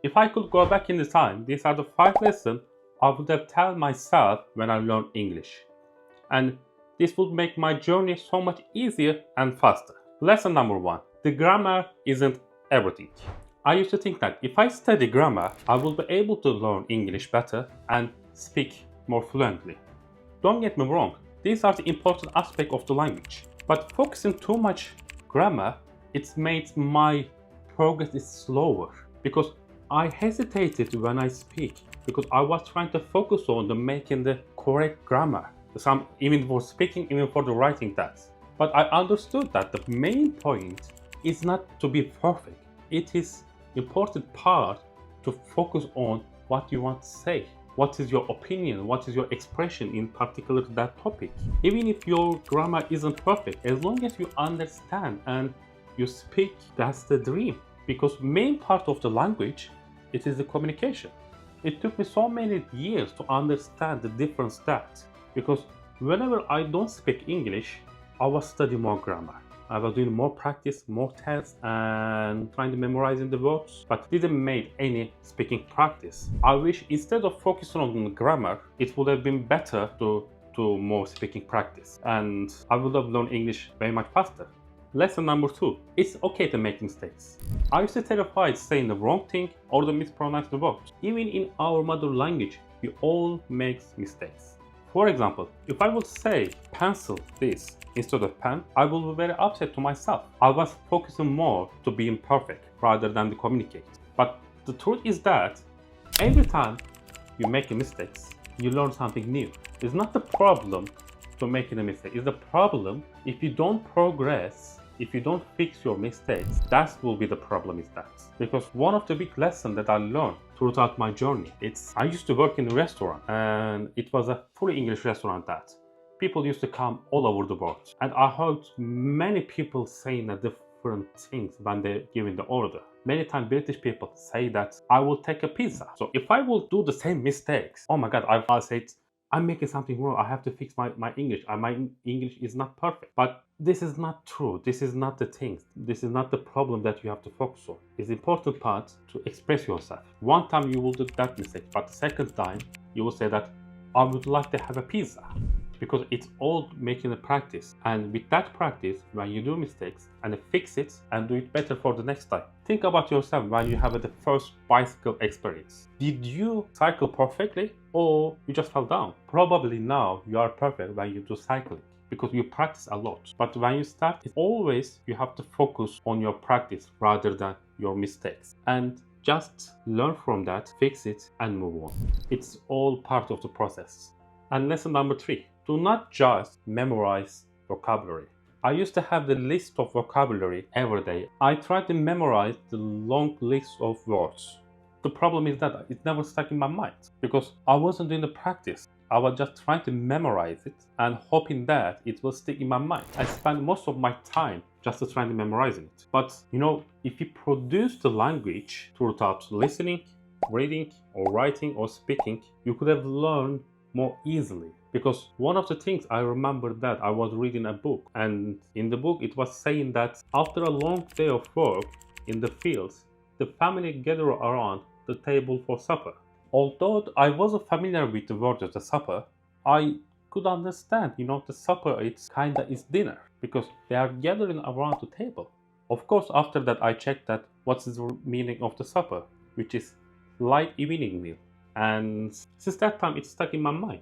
If I could go back in the time, these are the 5 lessons I would have told myself when I learned English. And this would make my journey so much easier and faster. Lesson number 1. The grammar isn't everything. I used to think that if I study grammar, I will be able to learn English better and speak more fluently. Don't get me wrong, these are the important aspects of the language. But focusing too much grammar, it's made my progress is slower because I hesitated when I speak because I was trying to focus on the making the correct grammar. Some even for speaking, even for the writing that. But I understood that the main point is not to be perfect. It is important part to focus on what you want to say. What is your opinion? What is your expression in particular to that topic? Even if your grammar isn't perfect, as long as you understand and you speak, that's the dream. Because main part of the language, it is the communication. It took me so many years to understand the difference that. Because whenever I don't speak English, I was studying more grammar. I was doing more practice, more tests, and trying to memorizing the words, but didn't make any speaking practice. I wish instead of focusing on grammar, it would have been better to do more speaking practice, and I would have learned English very much faster. Lesson number 2. It's okay to make mistakes. I used to terrified saying the wrong thing or to mispronounce the words. Even in our mother language, we all make mistakes. For example, if I would say pencil this instead of pen, I will be very upset to myself. I was focusing more to being perfect rather than to communicate. But the truth is that every time you make mistakes, you learn something new. It's not the problem to making a mistake. It's the problem if you don't progress, if you don't fix your mistakes, that will be the problem is that. Because one of the big lessons that I learned throughout my journey, I used to work in a restaurant and it was a fully English restaurant that people used to come all over the world. And I heard many people saying different things when they're giving the order. Many times British people say that I will take a pizza. So if I will do the same mistakes, oh my God, I'll say I'm making something wrong. I have to fix my English. My English is not perfect. But this is not true. This is not the thing. This is not the problem that you have to focus on. It's important part to express yourself. One time you will do that mistake, but the second time you will say that I would like to have a pizza. Because it's all making a practice, and with that practice, when you do mistakes and fix it and do it better for the next time. Think about yourself when you have the first bicycle experience. Did you cycle perfectly or you just fell down? Probably now you are perfect when you do cycling because you practice a lot. But when you start, it's always you have to focus on your practice rather than your mistakes. And just learn from that, fix it, and move on. It's all part of the process. And lesson number 3. Do not just memorize vocabulary. I used to have the list of vocabulary every day. I tried to memorize the long list of words. The problem is that it never stuck in my mind because I wasn't doing the practice. I was just trying to memorize it and hoping that it will stick in my mind. I spent most of my time just trying to memorize it. But if you produce the language throughout listening, reading, or writing, or speaking, you could have learned more easily. Because one of the things I remember that I was reading a book, and in the book it was saying that after a long day of work in the fields, the family gathered around the table for supper. Although I wasn't familiar with the word of the supper, I could understand, the supper it's kinda is dinner because they are gathering around the table. Of course, after that I checked that what's the meaning of the supper, which is light evening meal. And since that time it stuck in my mind.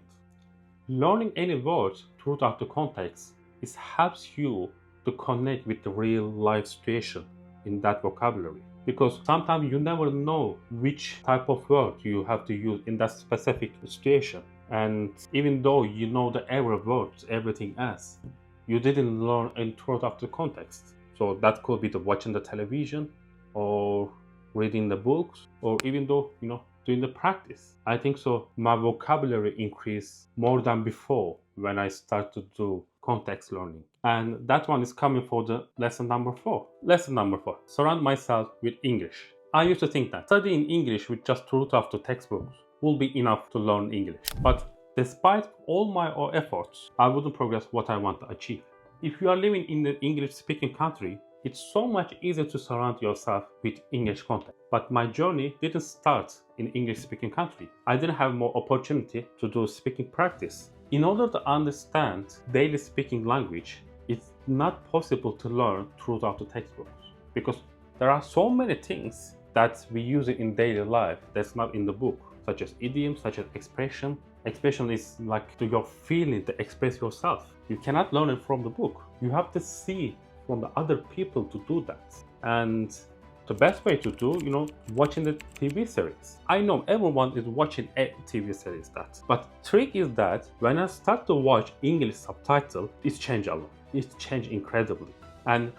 Learning any words throughout the context helps you to connect with the real life situation in that vocabulary. Because sometimes you never know which type of word you have to use in that specific situation. And even though you know the every words, everything else, you didn't learn any throughout the context. So that could be the watching the television or reading the books or even though, doing the practice. I think so my vocabulary increased more than before when I started to do context learning. And that one is coming for the lesson number 4. Lesson number 4. Surround myself with English. I used to think that studying English with just throughout the textbooks will be enough to learn English. But despite all my efforts, I wouldn't progress what I want to achieve. If you are living in the English speaking country, It's so much easier to surround yourself with English content. But my journey didn't start in English speaking country. I didn't have more opportunity to do speaking practice. In order to understand daily speaking language, it's not possible to learn throughout the textbooks because there are so many things that we use it in daily life that's not in the book, such as idioms, such as expression. Expression is like to your feeling to express yourself. You cannot learn it from the book. You have to see from the other people to do that. And the best way to do, watching the TV series. I know everyone is watching a TV series but trick is that when I start to watch English subtitle, it's changed a lot. It's changed incredibly. And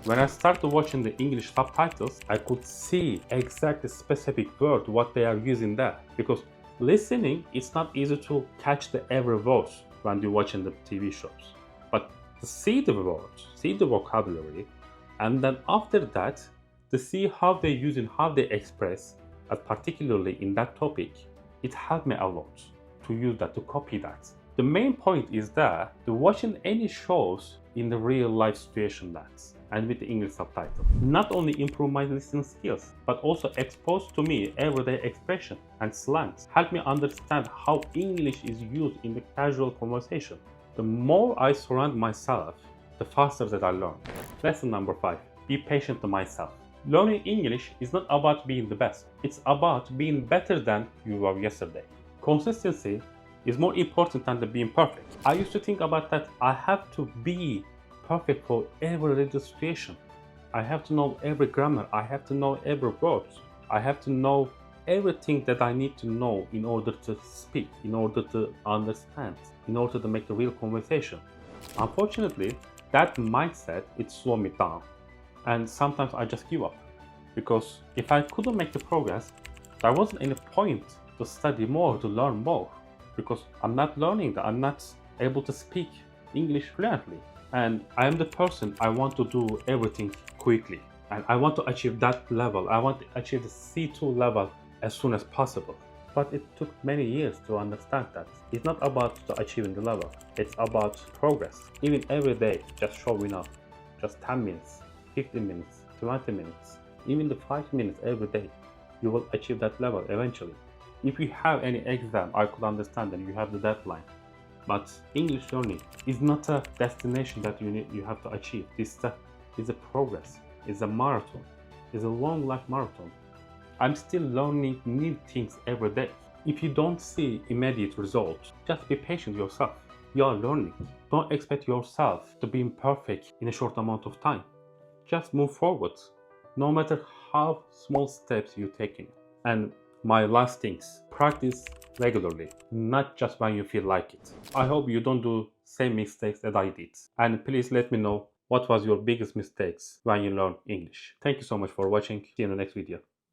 when I started watching the English subtitles, I could see exactly specific word what they are using there. Because listening, it's not easy to catch the every word when you're watching the TV shows. But to see the words, see the vocabulary, and then after that, to see how they use and how they express, particularly in that topic, it helped me a lot to use that, to copy that. The main point is that the watching any shows in the real life situation and with the English subtitle not only improve my listening skills but also expose to me everyday expression and slangs, help me understand how English is used in the casual conversation. The more I surround myself, the faster that I learn. Lesson number 5. Be patient to myself. Learning English is not about being the best. It's about being better than you were yesterday. Consistency is more important than being perfect. I used to think about that I have to be perfect for every little situation. I have to know every grammar. I have to know every word. I have to know everything that I need to know in order to speak, in order to understand, in order to make the real conversation. Unfortunately, that mindset, it slowed me down. And sometimes I just give up. Because if I couldn't make the progress, there wasn't any point to study more, to learn more. Because I'm not learning that, I'm not able to speak English fluently. And I am the person, I want to do everything quickly. And I want to achieve that level. I want to achieve the C2 level as soon as possible. But it took many years to understand that. It's not about achieving the level. It's about progress. Even every day, just showing up. Just 10 minutes, 15 minutes, 20 minutes, even the 5 minutes every day. You will achieve that level eventually. If you have any exam, I could understand that you have the deadline. But English learning is not a destination that you have to achieve. It's a progress. It's a marathon. It's a long life marathon. I'm still learning new things every day. If you don't see immediate results, just be patient yourself. You are learning. Don't expect yourself to be perfect in a short amount of time. Just move forward, no matter how small steps you're taking. And my last things, practice regularly, not just when you feel like it. I hope you don't do same mistakes that I did. And please let me know what was your biggest mistakes when you learn English. Thank you so much for watching. See you in the next video.